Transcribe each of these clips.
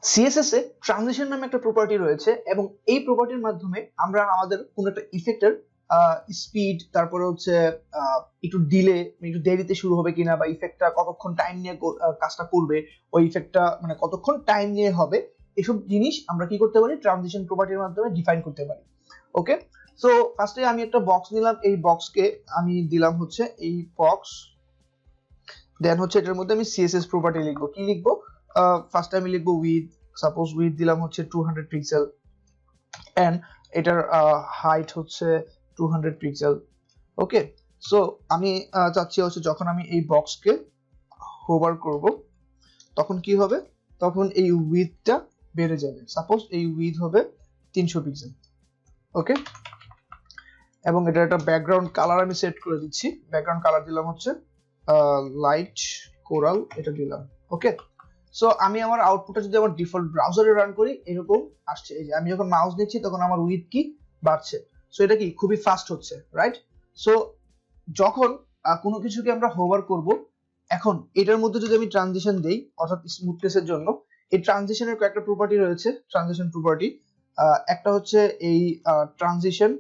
CSS এ transition নামে একটা property রয়েছে এবং এই প্রপার্টির মাধ্যমে আমরা আমাদের কোন একটা ইফেক্টের স্পিড, তারপরে হচ্ছে একটু ডিলে, একটু দেরিতে শুরু হবে কিনা, বা ইফেক্টটা কতক্ষণ টাইম নিয়ে কাজটা করবে, ওই ইফেক্টটা মানে কতক্ষণ টাইম নিয়ে হবে, এসব জিনিস আমরা কি করতে পারি ট্রানজিশন প্রপার্টির মাধ্যমে ডিফাইন করতে পারি। ওকে, সো ফার্স্টে আমি একটা বক্স নিলাম, এই বক্সকে আমি দিলাম হচ্ছে এই বক্স, দেন হচ্ছে এটার মধ্যে আমি সিএসএস প্রপার্টি লিখবো। কি লিখবো? ফার্স্টে আমি লিখবো উইথ, সাপোজ উইথ দিলাম হচ্ছে 200 পিক্সেল এন্ড এটার হাইট হচ্ছে 200 পিক্সেল। ওকে, সো আমি চাচ্ছি হচ্ছে যখন আমি এই বক্সকে হোভার করব তখন কি হবে, তখন এই উইথটা বেড়ে যাবে। সাপোজ এই উইথ হবে 300 পিক্সেল। ওকে, এবং এটা একটা ব্যাকগ্রাউন্ড কালার আমি সেট করে দিচ্ছি। ব্যাকগ্রাউন্ড কালার দিলাম হচ্ছে লাইট কোরাল, এটা দিলাম। ওকে, সো আমি আমার আউটপুটটা যদি আমার ডিফল্ট ব্রাউজারে রান করি এরকম আসছে। এই যে আমি যখন মাউস দিচ্ছি তখন আমার উইথ কি বাড়ছে। সো এটা কি খুবই ফাস্ট হচ্ছে, রাইট? সো যখন কোনো কিছুকে আমরা হোভার করব, এখন এটার মধ্যে যদি আমি ট্রানজিশন দেই অর্থাৎ স্মুথনেসের জন্য, এই ট্রানজিশনের কয়েকটা প্রপার্টি রয়েছে। ট্রানজিশন প্রপার্টি একটা হচ্ছে এই ট্রানজিশন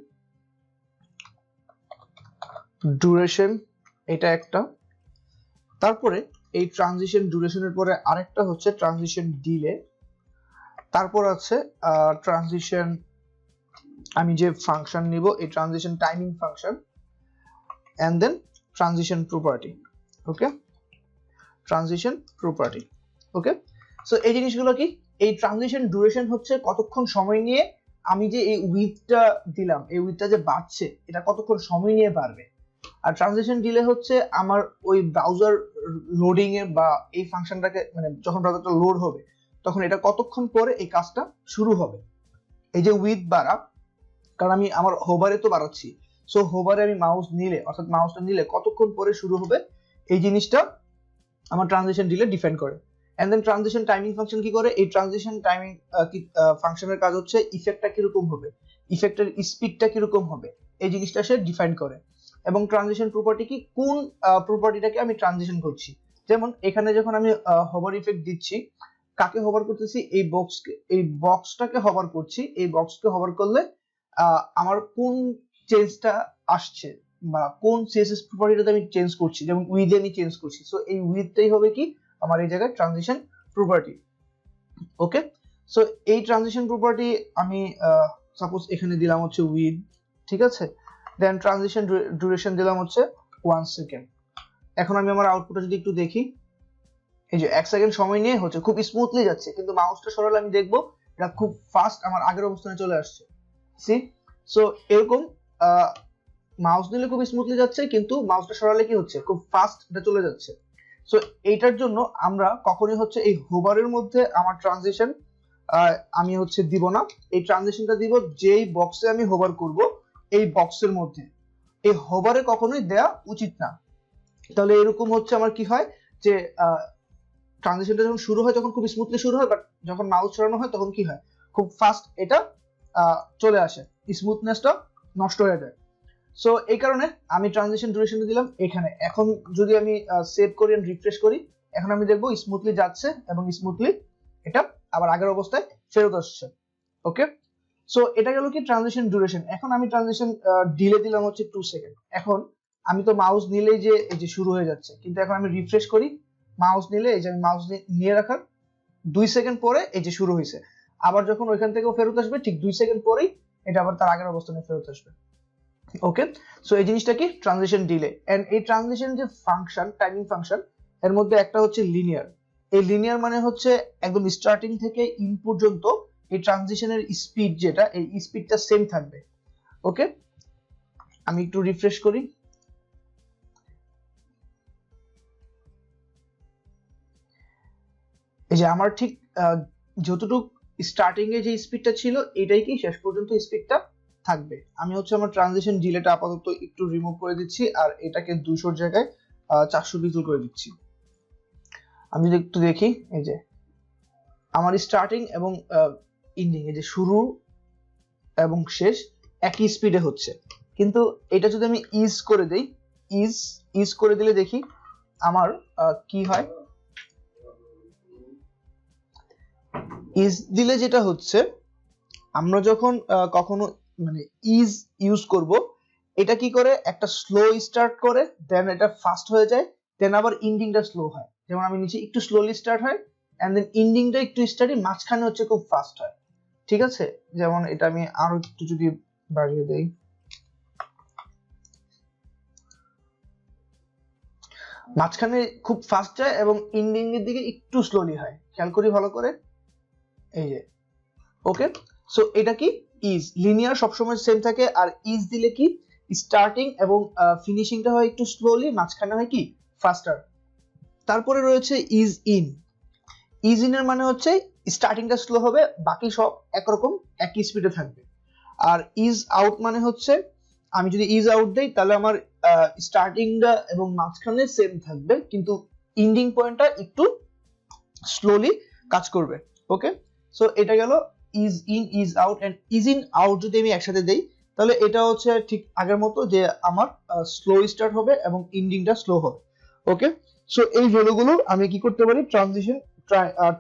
ডিউরেশন, এটা একটা। তারপরে এই ট্রানজিশন ডিউরেশনের পরে আরেকটা হচ্ছে ট্রানজিশন ডিলে। তারপর আছে ট্রানজিশন, আমি যে ফাংশন নিব এই transition timing function, and then transition property. Okay, transition property. Okay, so এই জিনিসগুলো কি, এই ট্রানজিশন ডিউরেশন হচ্ছে কতক্ষণ সময় নিয়ে আমি যে এই উইথটা দিলাম, এই উইথটা যে বাড়ছে এটা কতক্ষণ সময় নিয়ে বাড়বে। আর ট্রানজিশন ডিলে হচ্ছে আমার ওই ব্রাউজার লোডিং এ বা এই ফাংশনটাকে মানে যখন ব্রাউজারটা লোড হবে তখন এটা কতক্ষণ পরে এই কাজটা শুরু হবে। এই যে উইথ বাড়া, কারণ আমি আমার হোভারে তো বাড়াচ্ছি, সো হোভারে আমি মাউস নিলে অর্থাৎ মাউসটা নিলে কতক্ষণ পরে শুরু হবে এই জিনিসটা আমার ট্রানজিশন ডিলে ডিফাইন করে। And then transition timing function কি করে, এই ট্রানজিশন টাইমিং ফাংশনের কাজ হচ্ছে ইফেক্টটা কিরকম হবে, ইফেক্টের স্পিডটা কিরকম হবে, এই জিনিসটা সে ডিফাইন করে। এবং ট্রানজিশন প্রপার্টি কি, কোন প্রপার্টিটাকে আমি ট্রানজিশন করছি। যেমন এখানে যখন আমি হভার ইফেক্ট দিচ্ছি, কাকে হভার করতেছি, এই বক্সকে, এই বক্সটাকে হভার করছি। এই বক্সকে হভার করলে আমার কোন চেঞ্জটা আসছে বা কোন সিএসএস প্রপার্টিটাতে আমি চেঞ্জ করছি, যেমন উইথে আমি চেঞ্জ করছি, সো এই উইথটাই হবে কি আমার এই জায়গায় ট্রানজিশন প্রপার্টি। ওকে, সো এই ট্রানজিশন প্রপার্টি আমি সাপোজ এখানে দিলাম হচ্ছে উইথ, ঠিক আছে, দেন ট্রানজিশন ডিউরেশন দিলাম হচ্ছে 1 সেকেন্ড। এখন আমি আমার আউটপুটটা যদি একটু দেখি, এই যে 1 সেকেন্ড সময় নিয়ে হচ্ছে, খুব স্মুথলি যাচ্ছে, কিন্তু মাউসটা সরালে আমি দেখবো এটা খুব ফাস্ট আমার আগের অবস্থানে চলে আসছে। সি, সো এরকম মাউস দিলে খুব স্মুথলি যাচ্ছে, কিন্তু মাউসটা সরালে কি হচ্ছে, খুব ফাস্ট এটা চলে যাচ্ছে। সো এইটার জন্য আমরা কখনোই হচ্ছে এই হোভারের মধ্যে আমার ট্রানজিশন আমি হচ্ছে দিব না। এই ট্রানজিশনটা দিব যেই বক্সে আমি হোভার করব এই বক্সের মধ্যে, এই হোভারে কখনোই দেয়া উচিত না। তাহলে এরকম হচ্ছে আমার কি হয় যে ট্রানজিশনটা যখন শুরু হয় তখন খুব স্মুথলি শুরু হয়, বাট যখন মাউস সরানো হয় তখন কি হয়, খুব ফাস্ট এটা চলে আসে, স্মুথনেসটা নষ্ট হয়ে যায়। সো এই কারণে আমি ট্রানজিশন ডিউরেশন দিলাম এখানে। এখন যদি আমি সেভ করি এন্ড রিফ্রেশ করি, এখন আমি দেখবো স্মুথলি যাচ্ছে এবং স্মুথলি এটা আবার আগের অবস্থায় ফেরত আসছে। ওকে, সো এটা গেল কি ট্রানজিশন ডিউরেশন। এখন আমি ট্রানজিশন ডিলে দিলাম হচ্ছে 2 সেকেন্ড। এখন আমি তো মাউস নিলেই যে এই যে শুরু হয়ে যাচ্ছে, কিন্তু এখন আমি রিফ্রেশ করি, মাউস নিলে এই যে আমি মাউস নিয়ে রাখার 2 সেকেন্ড পরে এই যে শুরু হয়েছে, আবার যখন ওইখান থেকেও ফেরত আসবে ঠিক 2 সেকেন্ড পরেই এটা আবার তার আগের অবস্থানে ফেরত আসবে। ওকে, সো এই জিনিসটা কি ট্রানজিশন ডিলে। এন্ড এই ট্রানজিশন যে ফাংশন, টাইমিং ফাংশন, এর মধ্যে একটা হচ্ছে লিনিয়ার। এই লিনিয়ার মানে হচ্ছে একদম স্টার্টিং থেকে ইন পর্যন্ত এই ট্রানজিশনের স্পিড যেটা, এই স্পিডটা সেম থাকবে। ওকে, আমি একটু রিফ্রেশ করি, এই যে আমার ঠিক যতটুকু স্টার্টিং এ যে স্পিডটা ছিল এটাই কি শেষ পর্যন্ত স্পিডটা থাকবে। আমি হচ্ছে আমার ট্রানজিশন ডিলেটা আপাতত একটু রিমুভ করে দিচ্ছি আর এটাকে 200 এর জায়গায় 400 পিক্সেল করে দিচ্ছি। আমি যদি একটু দেখি, এই যে আমার স্টার্টিং এবং এন্ডিং, এই যে শুরু এবং শেষ একই স্পিডে হচ্ছে, কিন্তু এটা যদি আমি ইজ করে দেই, ইজ করে দিলে দেখি আমার কি হয়, ইজ দিলে যেটা হচ্ছে আমরা যখন কখনো মানে ইজ ইউজ করব, এটা কি করে একটা স্লো স্টার্ট করে দেন এটা ফাস্ট হয়ে যায়, দেন আবার এন্ডিংটা স্লো হয়। যেমন আমি নিচে একটু স্লোলি স্টার্ট হয় এন্ড দেন এন্ডিংটা একটু স্টার্টি, মাঝখানে হচ্ছে খুব ফাস্ট হয়। ঠিক আছে, যেমন এটা আমি আরো একটু যদি বাড়িয়ে দেই, মাঝখানে খুব ফাস্ট যায় এবং এন্ডিং এর দিকে একটু স্লোলি হয়। খেয়াল করি ভালো করে, এই যে ওকে। সো এটা কি ইজ লিনিয়ার সবসময় সেম থাকে, আর ইজ দিলে কি স্টার্টিং এবং ফিনিশিংটা হয় একটু স্লোলি, মাঝখানে হয় কি ফাস্টার। তারপরে রয়েছে ইজ ইন। ইজ ইন এর মানে হচ্ছে স্টার্টিংটা স্লো হবে, বাকি সব একরকম একই স্পিডে থাকবে। আর ইজ আউট মানে হচ্ছে আমি যদি ইজ আউট দেই তাহলে আমার স্টার্টিংটা এবং মাঝখানে সেম থাকবে, কিন্তু এন্ডিং পয়েন্টটা একটু স্লোলি কাজ করবে। ওকে, সো এটা গেল is in is out. And is in out যদি আমি একসাথে দেই তাহলে এটা হচ্ছে ঠিক আগের মতো, যে আমার স্লো স্টার্ট হবে এবং এন্ডিংটা স্লো হবে। ওকে, সো এই ভ্যালুগুলো আমি কি করতে পারি, ট্রানজিশন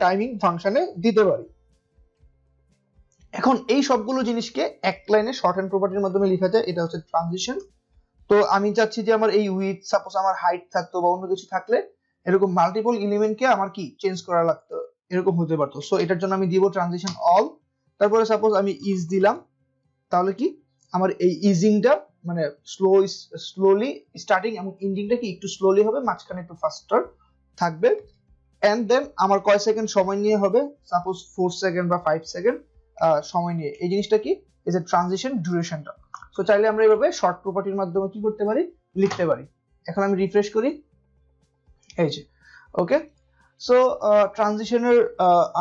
টাইমিং ফাংশনে দিতে পারি। এখন এই সবগুলো জিনিসকে এক লাইনে শর্ট হ্যান্ড প্রপার্টির মাধ্যমে লেখা যায়, এটা হচ্ছে ট্রানজিশন। তো আমি চাচ্ছি যে আমার এই উইথ, সাপোজ আমার হাইট থাকতো বা অন্য কিছু থাকলে এরকম মাল্টিপল এলিমেন্টকে আমার কি চেঞ্জ করা লাগতো, এরকম হতে পারতো। সো এটার জন্য আমি দিব ট্রানজিশন অল। তারপরে সাপোজ আমি ইজ দিলাম, তাহলে কি আমার এই ইজিংটা মানে স্লোলি স্টার্টিং এবং এন্ডিংটা কি একটু স্লোলি হবে, মাঝখানে একটু ফাস্টার থাকবে। এন্ড দেন আমার কয় সেকেন্ড সময় নিয়ে হবে, সাপোজ 4 সেকেন্ড বা 5 সেকেন্ড সময় নিয়ে। এই জিনিসটা কি, এই যে ট্রানজিশন ডিউরেশনটা। সো চাইলে আমরা এইভাবে শর্ট প্রপার্টির মাধ্যমে কি করতে পারি, লিখতে পারি। এখন আমি রিফ্রেশ করি, এই যে ওকে। সো ট্রানজিশনের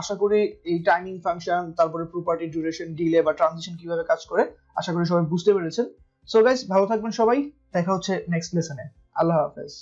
আশা করি এই টাইমিং ফাংশন, তারপরে প্রপার্টি, ডিউরেশন, ডিলে বা ট্রানজিশন কিভাবে কাজ করে আশা করি সবাই বুঝতে পেরেছেন। সো গাইস, ভালো থাকবেন সবাই, দেখা হচ্ছে নেক্সট লেসনে। আল্লাহ হাফেজ।